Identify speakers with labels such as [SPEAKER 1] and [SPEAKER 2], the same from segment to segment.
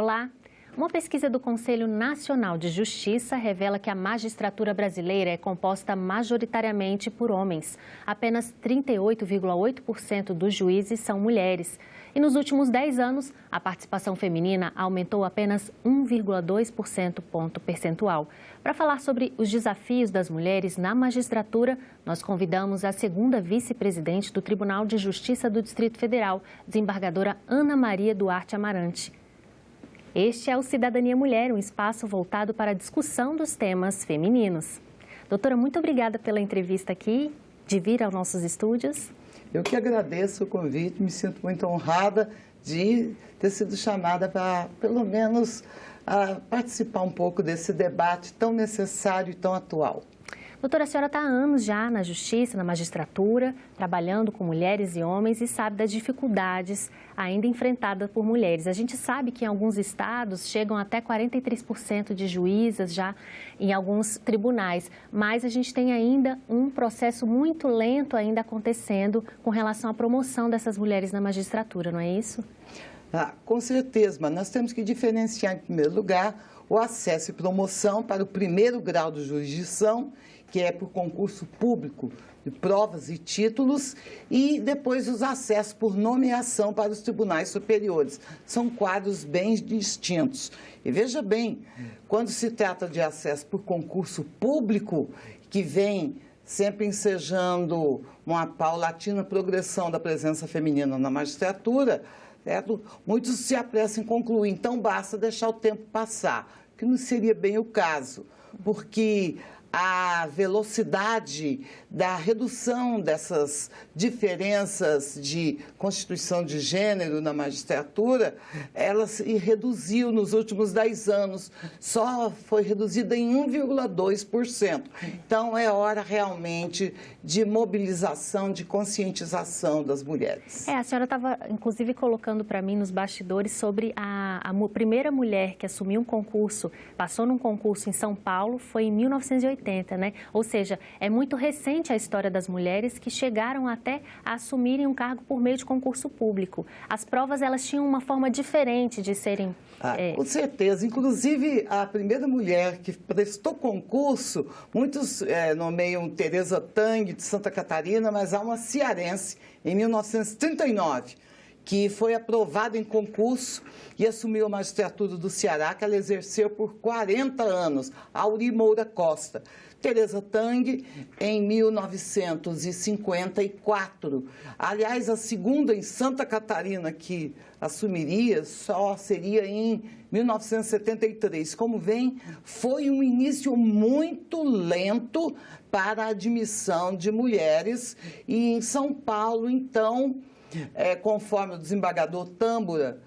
[SPEAKER 1] Olá! Uma pesquisa do Conselho Nacional de Justiça revela que a magistratura brasileira é composta majoritariamente por homens. Apenas 38,8% dos juízes são mulheres. E nos últimos 10 anos, a participação feminina aumentou apenas 1,2% ponto percentual. Para falar sobre os desafios das mulheres na magistratura, nós convidamos a segunda vice-presidente do Tribunal de Justiça do Distrito Federal, desembargadora Ana Maria Duarte Amarante. Este é o Cidadania Mulher, um espaço voltado para a discussão dos temas femininos. Doutora, muito obrigada pela entrevista aqui, de vir aos nossos estúdios.
[SPEAKER 2] Eu que agradeço o convite, me sinto muito honrada de ter sido chamada para, pelo menos, participar um pouco desse debate tão necessário e tão atual.
[SPEAKER 1] Doutora, a senhora está há anos já na Justiça, na magistratura, trabalhando com mulheres e homens e sabe das dificuldades ainda enfrentadas por mulheres. A gente sabe que em alguns estados chegam até 43% de juízas já em alguns tribunais, mas a gente tem ainda um processo muito lento ainda acontecendo com relação à promoção dessas mulheres na magistratura, não é isso?
[SPEAKER 2] Com certeza, mas nós temos que diferenciar, em primeiro lugar, o acesso e promoção para o primeiro grau de jurisdição, que é por concurso público de provas e títulos, e depois os acessos por nomeação para os tribunais superiores. São quadros bem distintos. E veja bem, quando se trata de acesso por concurso público, que vem sempre ensejando uma paulatina progressão da presença feminina na magistratura, certo? Muitos se apressam em concluir, então basta deixar o tempo passar, que não seria bem o caso, porque a velocidade da redução dessas diferenças de constituição de gênero na magistratura, ela se reduziu nos últimos 10 anos, só foi reduzida em 1,2%. Então, é hora realmente de mobilização, de conscientização das mulheres.
[SPEAKER 1] A senhora estava, inclusive, colocando para mim nos bastidores sobre a primeira mulher que assumiu um concurso, passou num concurso em São Paulo, foi em 1980, né? Ou seja, é muito recente a história das mulheres que chegaram até a assumirem um cargo por meio de concurso público. As provas, elas tinham uma forma diferente de serem...
[SPEAKER 2] Com certeza. Inclusive, a primeira mulher que prestou concurso, muitos nomeiam Tereza Tang, de Santa Catarina, mas há uma cearense, em 1939, que foi aprovada em concurso e assumiu a magistratura do Ceará, que ela exerceu por 40 anos, Auri Moura Costa. Tereza Tang, em 1954. Aliás, a segunda em Santa Catarina que assumiria só seria em 1973. Como vem, foi um início muito lento para a admissão de mulheres. E em São Paulo, então, conforme o desembargador Tâmbora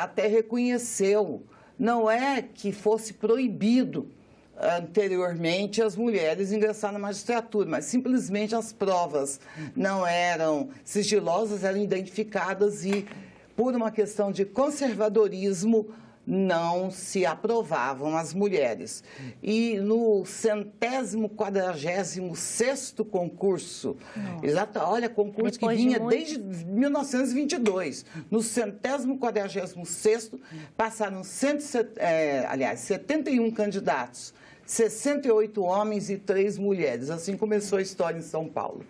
[SPEAKER 2] até reconheceu, não é que fosse proibido anteriormente as mulheres ingressar na magistratura, mas simplesmente as provas não eram sigilosas, eram identificadas e, por uma questão de conservadorismo, não se aprovavam as mulheres. E no 146º concurso, olha, concurso que vinha desde 1922, no 146º passaram 71 candidatos, 68 homens e 3 mulheres. Assim começou a história em São Paulo.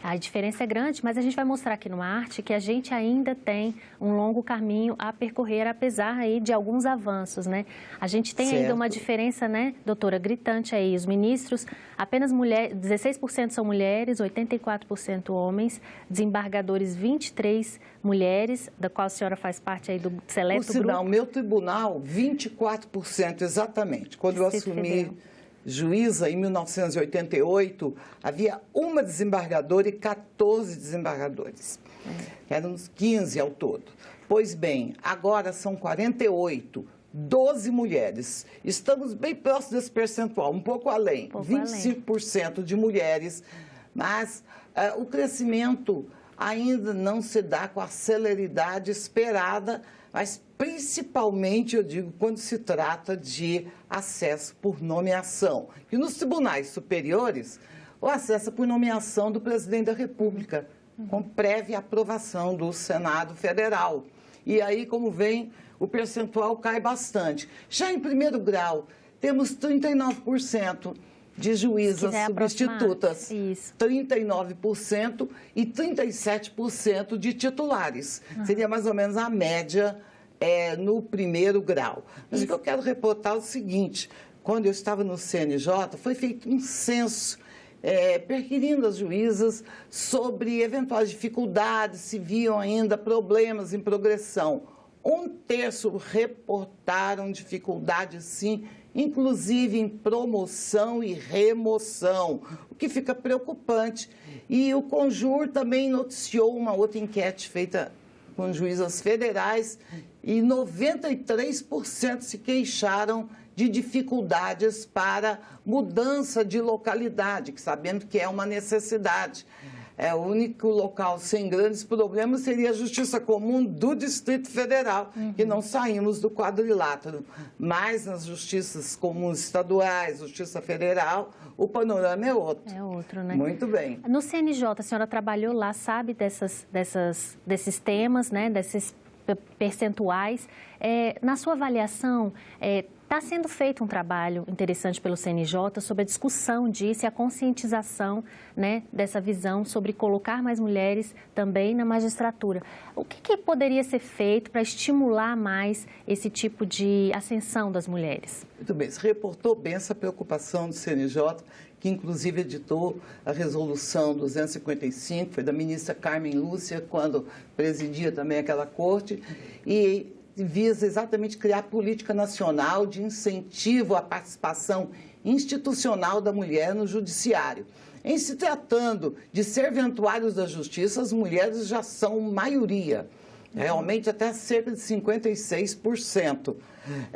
[SPEAKER 1] A diferença é grande, mas a gente vai mostrar aqui no Arte que a gente ainda tem um longo caminho a percorrer, apesar aí de alguns avanços, né? A gente tem ainda uma diferença, né, doutora, gritante aí. Os ministros, apenas 16% são mulheres, 84% homens, desembargadores 23 mulheres, da qual a senhora faz parte aí do seleto grupo.
[SPEAKER 2] Não, meu tribunal, 24%, exatamente. Quando eu assumi juíza, em 1988, havia uma desembargadora e 14 desembargadores. Éramos 15 ao todo. Pois bem, agora são 48, 12 mulheres. Estamos bem próximos desse percentual, um pouco além, 25% de mulheres, mas o crescimento ainda não se dá com a celeridade esperada, mas principalmente, eu digo, quando se trata de acesso por nomeação. E nos tribunais superiores, o acesso por nomeação do presidente da República, com prévia aprovação do Senado Federal. E aí, como vem, o percentual cai bastante. Já em primeiro grau, temos 39% de juízas substitutas,
[SPEAKER 1] isso.
[SPEAKER 2] 39% e 37% de titulares. Seria mais ou menos a média no primeiro grau. Mas o que eu quero reportar é o seguinte: quando eu estava no CNJ, foi feito um censo perquirindo as juízas sobre eventuais dificuldades, se viam ainda problemas em progressão. 1/3 reportaram dificuldades, sim, inclusive em promoção e remoção, o que fica preocupante. E o Conjur também noticiou uma outra enquete feita com juízas federais e 93% se queixaram de dificuldades para mudança de localidade, sabendo que é uma necessidade. O único local sem grandes problemas seria a Justiça Comum do Distrito Federal, que não saímos do quadrilátero. Mas nas justiças comuns estaduais, Justiça Federal, o panorama é outro.
[SPEAKER 1] É outro, né?
[SPEAKER 2] Muito bem.
[SPEAKER 1] No CNJ, a senhora trabalhou lá, sabe desses temas, né? Desses percentuais. Na sua avaliação, está sendo feito um trabalho interessante pelo CNJ sobre a discussão disso e a conscientização, né, dessa visão sobre colocar mais mulheres também na magistratura. O que poderia ser feito para estimular mais esse tipo de ascensão das mulheres?
[SPEAKER 2] Muito bem, você reportou bem essa preocupação do CNJ, que inclusive editou a resolução 255, foi da ministra Carmen Lúcia, quando presidia também aquela corte, e visa exatamente criar política nacional de incentivo à participação institucional da mulher no judiciário. Em se tratando de serventuários da justiça, as mulheres já são maioria, realmente até cerca de 56%,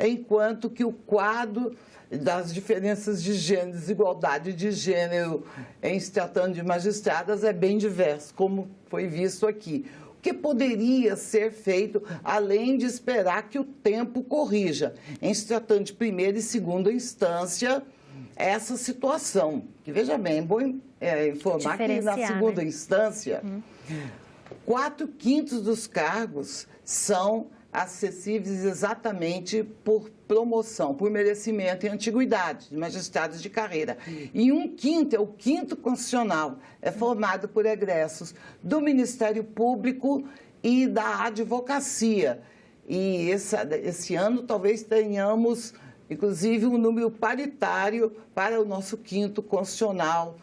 [SPEAKER 2] enquanto que o quadro das diferenças de gênero, desigualdade de gênero em se tratando de magistradas é bem diverso, como foi visto aqui. O que poderia ser feito, além de esperar que o tempo corrija, em se tratando de primeira e segunda instância, essa situação? Que, veja bem, é bom informar que na segunda instância, 4/5 dos cargos são acessíveis exatamente por promoção, por merecimento e antiguidade de magistrados de carreira. E 1/5, o quinto constitucional, é formado por egressos do Ministério Público e da advocacia. E esse ano talvez tenhamos, inclusive, um número paritário para o nosso quinto constitucional.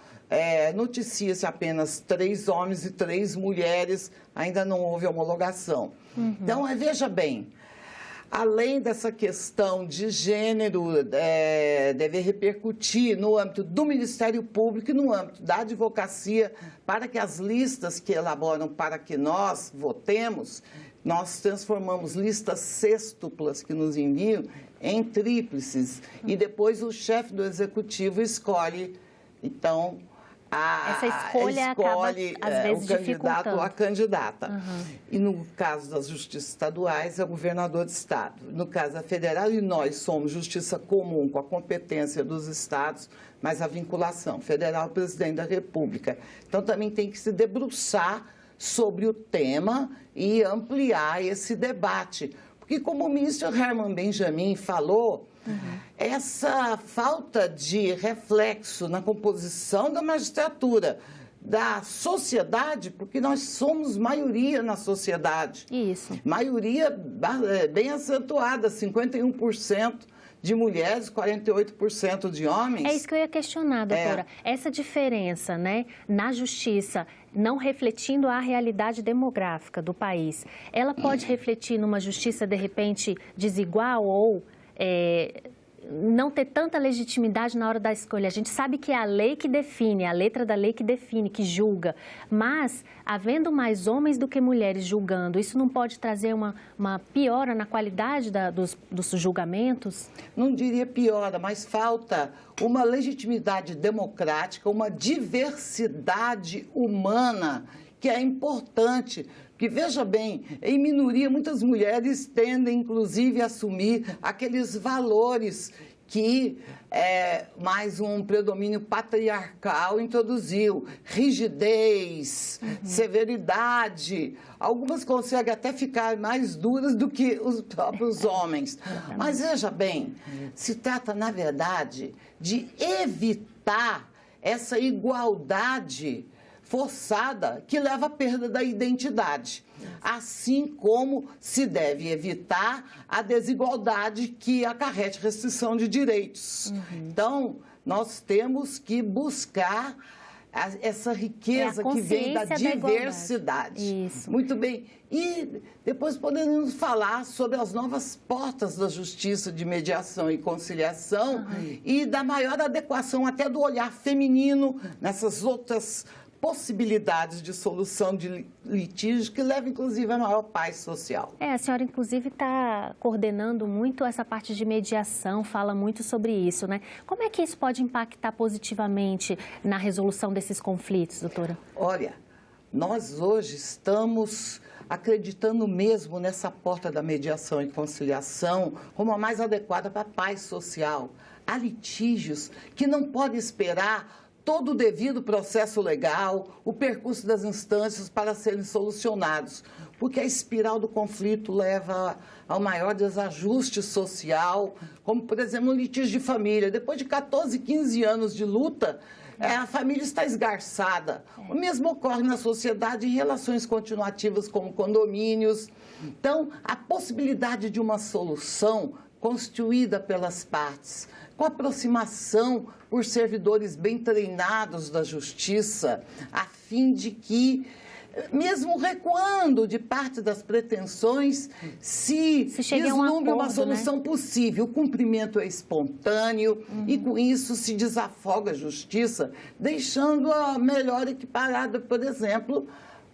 [SPEAKER 2] Noticia-se apenas 3 homens e 3 mulheres, ainda não houve homologação. Então, veja bem, além dessa questão de gênero, deve repercutir no âmbito do Ministério Público e no âmbito da advocacia, para que as listas que elaboram para que nós votemos, nós transformamos listas sextuplas que nos enviam em tríplices. E depois o chefe do executivo escolhe, então,
[SPEAKER 1] essa escolha acaba, às vezes,
[SPEAKER 2] o candidato ou a candidata. E no caso das justiças estaduais, é o governador de estado. No caso da federal, e nós somos justiça comum, com a competência dos estados, mas a vinculação federal, o presidente da República. Então, também tem que se debruçar sobre o tema e ampliar esse debate. Porque, como o ministro Herman Benjamin falou, essa falta de reflexo na composição da magistratura, da sociedade, porque nós somos maioria na sociedade.
[SPEAKER 1] Isso.
[SPEAKER 2] Maioria bem acentuada, 51% de mulheres, 48% de homens.
[SPEAKER 1] É isso que eu ia questionar, doutora. Essa diferença, né, na justiça, não refletindo a realidade demográfica do país, ela pode refletir numa justiça, de repente, desigual ou não ter tanta legitimidade na hora da escolha? A gente sabe que é a lei que define, a letra da lei que define, que julga, mas havendo mais homens do que mulheres julgando, isso não pode trazer uma piora na qualidade dos julgamentos? Não
[SPEAKER 2] diria piora, mas falta uma legitimidade democrática, uma diversidade humana que é importante. Porque, veja bem, em minoria, muitas mulheres tendem, inclusive, a assumir aqueles valores que mais um predomínio patriarcal introduziu rigidez, severidade. Algumas conseguem até ficar mais duras do que os próprios homens. Mas veja bem, se trata, na verdade, de evitar essa igualdade forçada que leva à perda da identidade, assim como se deve evitar a desigualdade que acarrete restrição de direitos. Então, nós temos que buscar essa riqueza que vem da diversidade.
[SPEAKER 1] Isso.
[SPEAKER 2] Muito bem. E depois podemos falar sobre as novas portas da justiça de mediação e conciliação e da maior adequação até do olhar feminino nessas outras possibilidades de solução de litígios que levam, inclusive, a maior paz social.
[SPEAKER 1] A senhora, inclusive, está coordenando muito essa parte de mediação, fala muito sobre isso, né? Como é que isso pode impactar positivamente na resolução desses conflitos, doutora?
[SPEAKER 2] Olha, nós hoje estamos acreditando mesmo nessa porta da mediação e conciliação como a mais adequada para a paz social. Há litígios que não podem esperar todo o devido processo legal, o percurso das instâncias para serem solucionados, porque a espiral do conflito leva ao maior desajuste social, como, por exemplo, um litígio de família. Depois de 14, 15 anos de luta, a família está esgarçada. O mesmo ocorre na sociedade em relações continuativas como condomínios. Então, a possibilidade de uma solução constituída pelas partes, com aproximação por servidores bem treinados da justiça, a fim de que, mesmo recuando de parte das pretensões, se vislumbre uma solução possível. O cumprimento é espontâneo e, com isso, se desafoga a justiça, deixando-a melhor equiparada, por exemplo,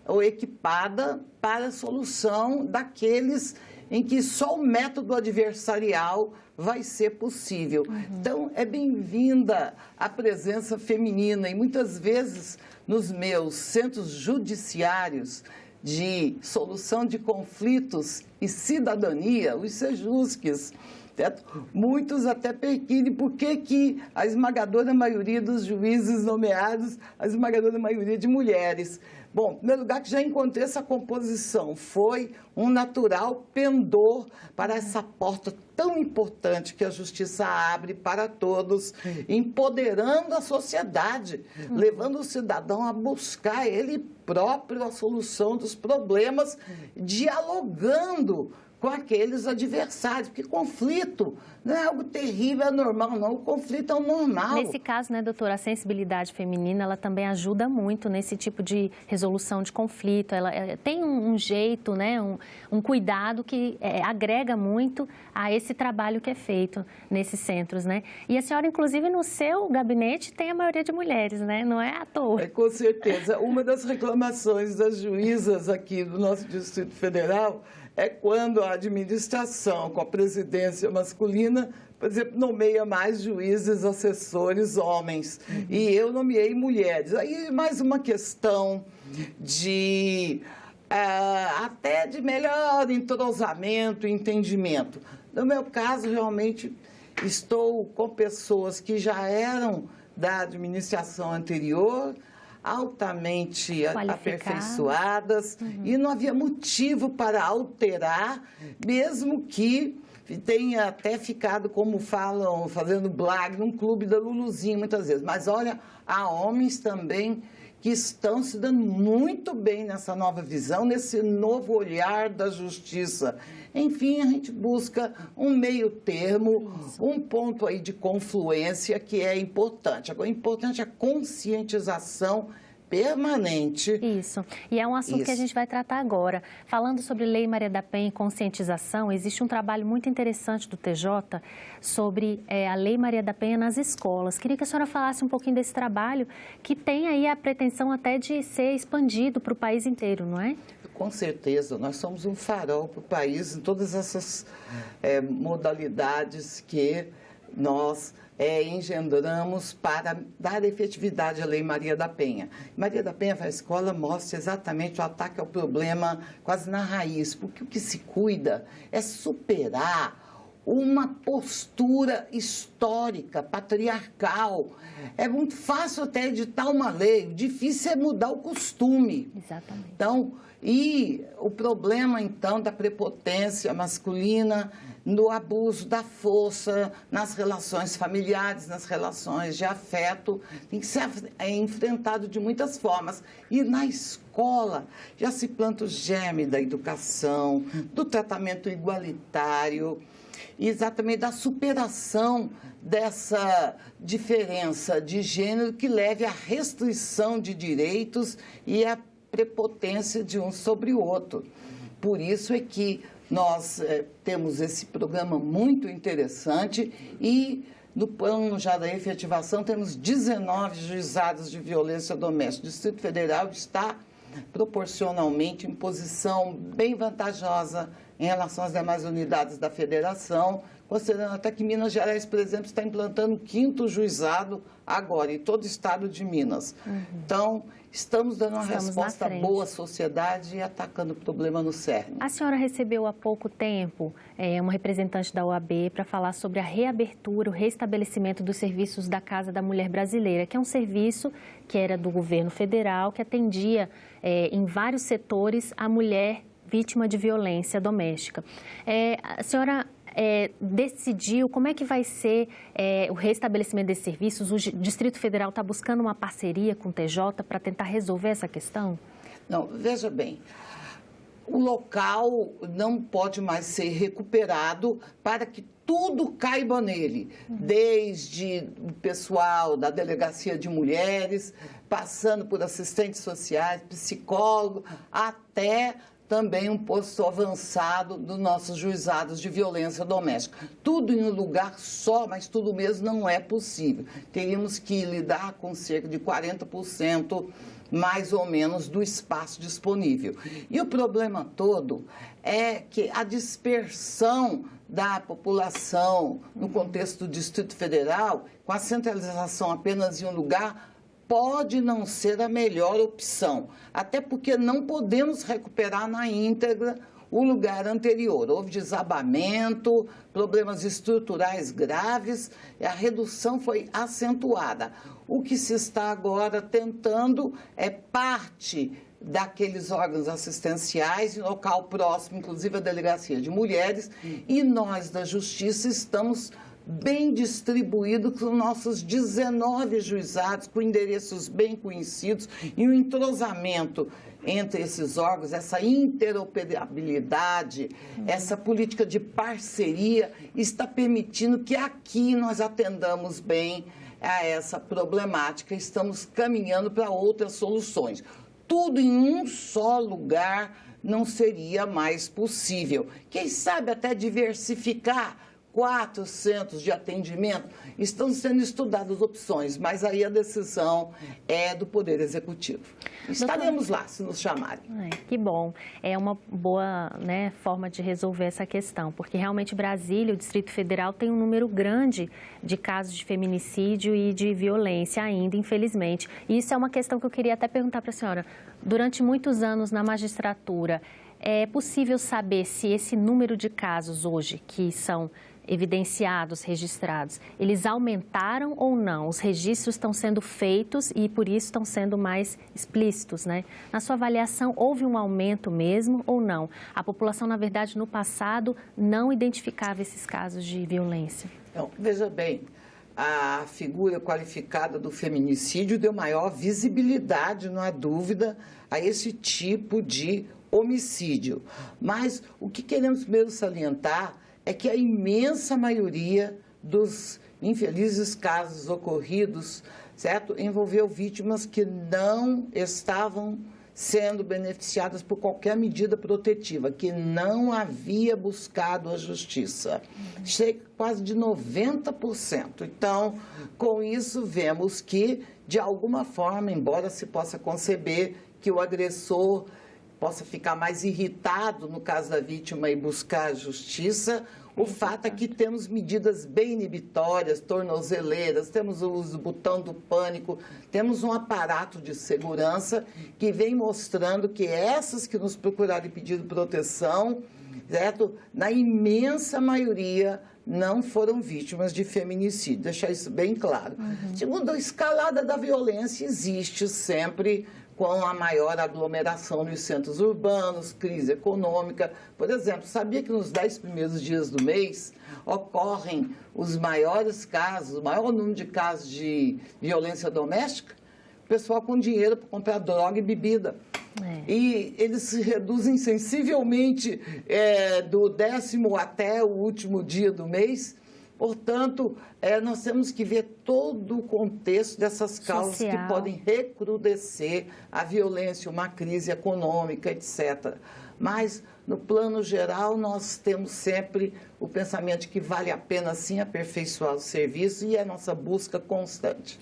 [SPEAKER 2] ou equipada para a solução daqueles em que só o método adversarial vai ser possível. Então, é bem-vinda a presença feminina e muitas vezes nos meus centros judiciários de solução de conflitos e cidadania, os SEJUSCs, muitos até perquirem por que a esmagadora maioria dos juízes nomeados, a esmagadora maioria de mulheres. Bom, em primeiro lugar, que já encontrei essa composição, foi um natural pendor para essa porta tão importante que a justiça abre para todos, empoderando a sociedade, levando o cidadão a buscar ele próprio a solução dos problemas, dialogando com aqueles adversários, porque conflito não é algo terrível, é normal, não. O conflito é o normal.
[SPEAKER 1] Nesse caso, né, doutora, a sensibilidade feminina, ela também ajuda muito nesse tipo de resolução de conflito. Ela tem um jeito, né, um cuidado que agrega muito a esse trabalho que é feito nesses centros, né? E a senhora, inclusive, no seu gabinete tem a maioria de mulheres, né? Não é à toa.
[SPEAKER 2] Com certeza. Uma das reclamações das juízas aqui do nosso Distrito Federal é quando a administração, com a presidência masculina, por exemplo, nomeia mais juízes, assessores, homens. E eu nomeei mulheres. Aí, mais uma questão de até de melhor entrosamento e entendimento. No meu caso, realmente, estou com pessoas que já eram da administração anterior, altamente aperfeiçoadas, e não havia motivo para alterar, mesmo que tenha até ficado, como falam, fazendo blague, num clube da Luluzinha muitas vezes. Mas olha, há homens também que estão se dando muito bem nessa nova visão, nesse novo olhar da justiça. Enfim, a gente busca um meio termo, um ponto aí de confluência que é importante. Agora, importante é a conscientização permanente.
[SPEAKER 1] Isso. E é um assunto que a gente vai tratar agora. Falando sobre Lei Maria da Penha e conscientização, existe um trabalho muito interessante do TJ sobre a Lei Maria da Penha nas escolas. Queria que a senhora falasse um pouquinho desse trabalho, que tem aí a pretensão até de ser expandido para o país inteiro, não é?
[SPEAKER 2] Com certeza, nós somos um farol para o país em todas essas modalidades que nós engendramos para dar efetividade à Lei Maria da Penha. Maria da Penha vai à escola, mostra exatamente o ataque ao problema quase na raiz, porque o que se cuida é superar uma postura histórica, patriarcal. É muito fácil até editar uma lei, o difícil é mudar o costume.
[SPEAKER 1] Exatamente.
[SPEAKER 2] Então, e o problema, então, da prepotência masculina, no abuso da força, nas relações familiares, nas relações de afeto, tem que ser enfrentado de muitas formas. E na escola já se planta o germe da educação, do tratamento igualitário, e exatamente da superação dessa diferença de gênero que leve à restrição de direitos e à prepotência de um sobre o outro. Por isso é que nós temos esse programa muito interessante e no plano já da efetivação temos 19 juizados de violência doméstica. O Distrito Federal está proporcionalmente em posição bem vantajosa em relação às demais unidades da federação, considerando até que Minas Gerais, por exemplo, está implantando o 5º juizado agora, em todo o estado de Minas. Então, estamos dando uma resposta boa à sociedade e atacando o problema no cerne.
[SPEAKER 1] A senhora recebeu há pouco tempo uma representante da OAB para falar sobre a reabertura, o restabelecimento dos serviços da Casa da Mulher Brasileira, que é um serviço que era do governo federal, que atendia em vários setores a mulher vítima de violência doméstica. A senhora decidiu como é que vai ser o restabelecimento desses serviços? O Distrito Federal está buscando uma parceria com o TJ para tentar resolver essa questão?
[SPEAKER 2] Não, veja bem, o local não pode mais ser recuperado para que tudo caiba nele, desde o pessoal da Delegacia de Mulheres, passando por assistentes sociais, psicólogo, até também um posto avançado dos nossos juizados de violência doméstica. Tudo em um lugar só, mas tudo mesmo não é possível. Teríamos que lidar com cerca de 40%, mais ou menos, do espaço disponível. E o problema todo é que a dispersão da população no contexto do Distrito Federal, com a centralização apenas em um lugar, pode não ser a melhor opção, até porque não podemos recuperar na íntegra o lugar anterior. Houve desabamento, problemas estruturais graves e a redução foi acentuada. O que se está agora tentando é parte daqueles órgãos assistenciais em local próximo, inclusive a Delegacia de Mulheres, e nós da Justiça estamos bem distribuído com nossos 19 juizados, com endereços bem conhecidos, e o entrosamento entre esses órgãos, essa interoperabilidade, essa política de parceria, está permitindo que aqui nós atendamos bem a essa problemática. Estamos caminhando para outras soluções. Tudo em um só lugar não seria mais possível. Quem sabe até diversificar 4 centros de atendimento, estão sendo estudadas opções, mas aí a decisão é do Poder Executivo. Estaremos lá, se nos chamarem.
[SPEAKER 1] Que bom. É uma boa, forma de resolver essa questão, porque realmente Brasília, o Distrito Federal, tem um número grande de casos de feminicídio e de violência ainda, infelizmente. E isso é uma questão que eu queria até perguntar para a senhora. Durante muitos anos na magistratura, é possível saber se esse número de casos hoje, que são evidenciados, registrados, eles aumentaram ou não? Os registros estão sendo feitos e, por isso, estão sendo mais explícitos, né? Na sua avaliação, houve um aumento mesmo ou não? A população, na verdade, no passado, não identificava esses casos de violência.
[SPEAKER 2] Então, veja bem, a figura qualificada do feminicídio deu maior visibilidade, não há dúvida, a esse tipo de homicídio. Mas o que queremos primeiro salientar é que a imensa maioria dos infelizes casos ocorridos, certo, envolveu vítimas que não estavam sendo beneficiadas por qualquer medida protetiva, que não havia buscado a justiça. Chega quase de 90%. Então, com isso, vemos que, de alguma forma, embora se possa conceber que o agressor possa ficar mais irritado no caso da vítima e buscar a justiça, o fato é que temos medidas bem inibitórias, tornozeleiras, temos o uso do botão do pânico, temos um aparato de segurança que vem mostrando que essas que nos procurarem pedir proteção, certo? Na imensa maioria não foram vítimas de feminicídio, deixar isso bem claro. Segundo, a escalada da violência existe sempre com a maior aglomeração nos centros urbanos, crise econômica. Por exemplo, sabia que nos 10 primeiros dias do mês ocorrem os maiores casos, o maior número de casos de violência doméstica? O pessoal com dinheiro para comprar droga e bebida. E eles se reduzem sensivelmente do 10º até o último dia do mês. Portanto, nós temos que ver todo o contexto dessas causas que podem recrudescer a violência, uma crise econômica, etc. Mas, no plano geral, nós temos sempre o pensamento de que vale a pena, sim, aperfeiçoar o serviço e é a nossa busca constante.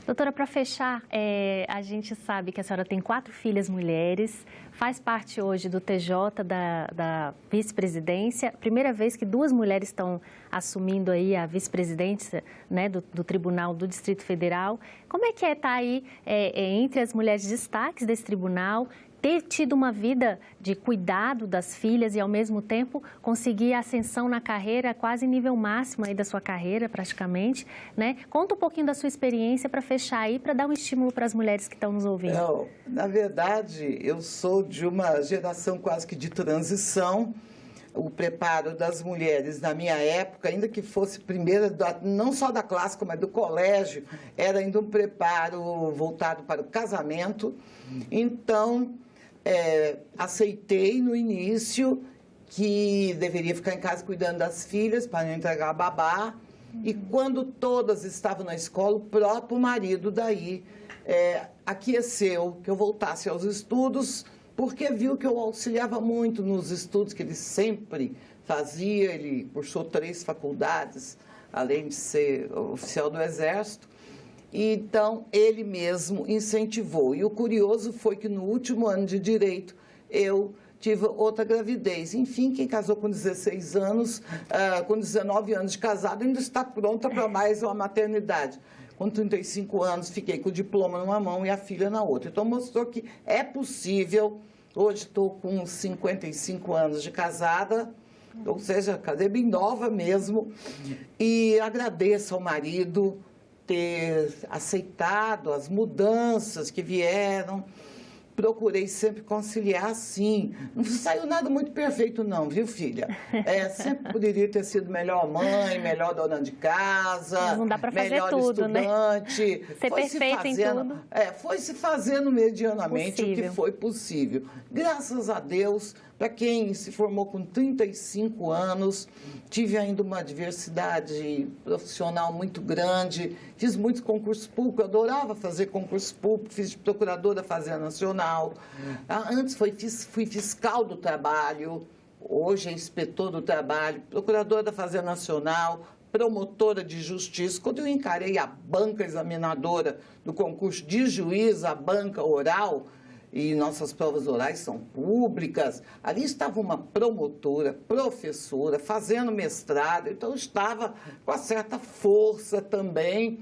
[SPEAKER 1] Doutora, para fechar, a gente sabe que a senhora tem 4 filhas mulheres, faz parte hoje do TJ da vice-presidência, primeira vez que 2 mulheres estão assumindo aí a vice-presidência, né, do Tribunal do Distrito Federal. Como é que estar aí entre as mulheres destaques desse tribunal, ter tido uma vida de cuidado das filhas e, ao mesmo tempo, conseguir a ascensão na carreira, quase nível máximo aí da sua carreira, praticamente, né? Conta um pouquinho da sua experiência para fechar aí, para dar um estímulo para as mulheres que estão nos ouvindo.
[SPEAKER 2] Não, na verdade, eu sou de uma geração quase que de transição. O preparo das mulheres na minha época, ainda que fosse primeira, não só da clássica, mas do colégio, era ainda um preparo voltado para o casamento. Então, aceitei no início que deveria ficar em casa cuidando das filhas para não entregar a babá. E quando todas estavam na escola, o próprio marido daí aqueceu que eu voltasse aos estudos, porque viu que eu auxiliava muito nos estudos que ele sempre fazia. Ele cursou 3 faculdades, além de ser oficial do Exército. Então, ele mesmo incentivou. E o curioso foi que no último ano de Direito, eu tive outra gravidez. Enfim, quem casou com 16 anos, com 19 anos de casado, ainda está pronta para mais uma maternidade. Com 35 anos, fiquei com o diploma numa mão e a filha na outra. Então, mostrou que é possível. Hoje estou com 55 anos de casada, ou seja, casei bem nova mesmo. E agradeço ao marido ter aceitado as mudanças que vieram. Procurei sempre conciliar, sim. Não saiu nada muito perfeito, não, viu, filha? Sempre poderia ter sido melhor mãe, melhor dona de casa,
[SPEAKER 1] não dá para fazer
[SPEAKER 2] melhor
[SPEAKER 1] tudo,
[SPEAKER 2] estudante.
[SPEAKER 1] Né? Ser perfeito em tudo.
[SPEAKER 2] Foi se fazendo medianamente o que foi possível. Graças a Deus, para quem se formou com 35 anos, tive ainda uma diversidade profissional muito grande, fiz muitos concursos públicos, eu adorava fazer concurso público, fiz de procuradora da Fazenda Nacional. Antes fui fiscal do trabalho, hoje é inspetor do trabalho, procuradora da Fazenda Nacional, promotora de justiça. Quando eu encarei a banca examinadora do concurso de juiz, a banca oral, e nossas provas orais são públicas, ali estava uma promotora, professora, fazendo mestrado, então eu estava com uma certa força também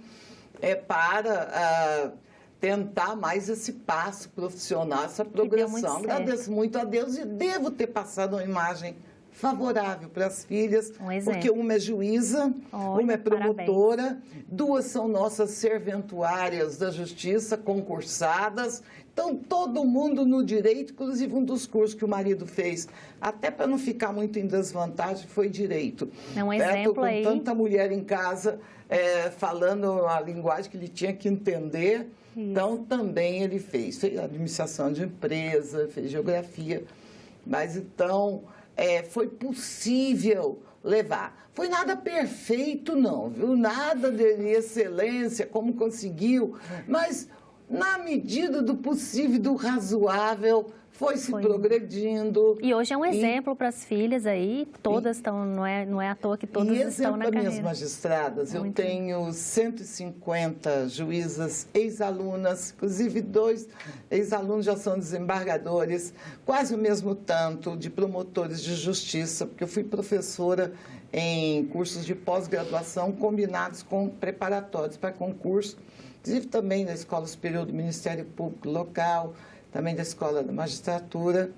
[SPEAKER 2] para tentar mais esse passo profissional, essa progressão. Agradeço muito a Deus e devo ter passado uma imagem favorável para as filhas, porque uma é juíza, uma é promotora, parabéns. 2 são nossas serventuárias da justiça, concursadas. Então, todo mundo no direito, inclusive um dos cursos que o marido fez, até para não ficar muito em desvantagem, foi direito.
[SPEAKER 1] É um exemplo aí.
[SPEAKER 2] Com tanta mulher em casa, falando a linguagem que ele tinha que entender. Isso. Então, também ele fez administração de empresa, fez geografia. Mas, então, foi possível levar. Foi nada perfeito, não, viu? Nada de excelência, como conseguiu, mas na medida do possível e do razoável, foi se progredindo.
[SPEAKER 1] E hoje é um exemplo para as filhas aí, todas estão, não é à toa que todas estão na carreira.
[SPEAKER 2] E exemplo para minhas magistradas, eu tenho 150 juízas ex-alunas, inclusive 2 ex-alunos já são desembargadores, quase o mesmo tanto de promotores de justiça, porque eu fui professora em cursos de pós-graduação combinados com preparatórios para concurso, inclusive também da Escola Superior do Ministério Público Local, também da Escola da Magistratura.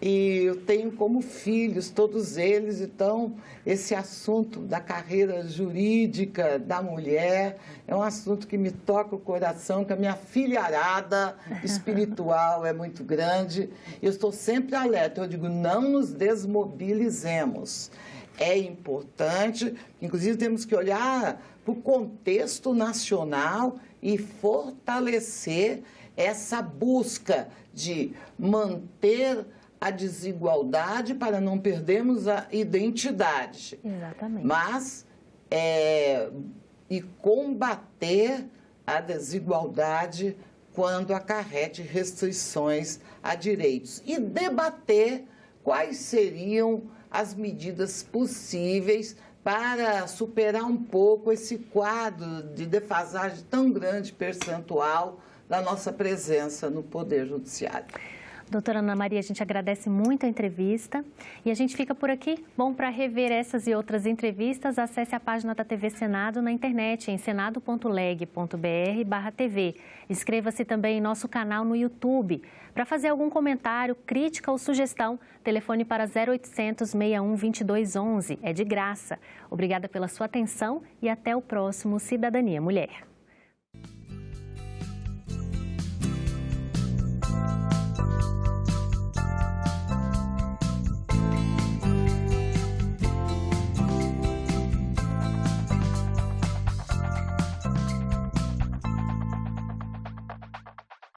[SPEAKER 2] e eu tenho como filhos todos eles, então esse assunto da carreira jurídica da mulher é um assunto que me toca o coração, que a minha filharada espiritual é muito grande. Eu estou sempre alerta, eu digo, não nos desmobilizemos. É importante, inclusive temos que olhar para o contexto nacional e fortalecer essa busca de manter a desigualdade para não perdermos a identidade.
[SPEAKER 1] Exatamente.
[SPEAKER 2] Mas, e combater a desigualdade quando acarrete restrições a direitos. E debater quais seriam as medidas possíveis para superar um pouco esse quadro de defasagem tão grande percentual da nossa presença no Poder Judiciário.
[SPEAKER 1] Doutora Ana Maria, a gente agradece muito a entrevista e a gente fica por aqui. Bom, para rever essas e outras entrevistas, acesse a página da TV Senado na internet em senado.leg.br/TV. Inscreva-se também em nosso canal no YouTube. Para fazer algum comentário, crítica ou sugestão, telefone para 0800 61 2211. É de graça. Obrigada pela sua atenção e até o próximo Cidadania Mulher.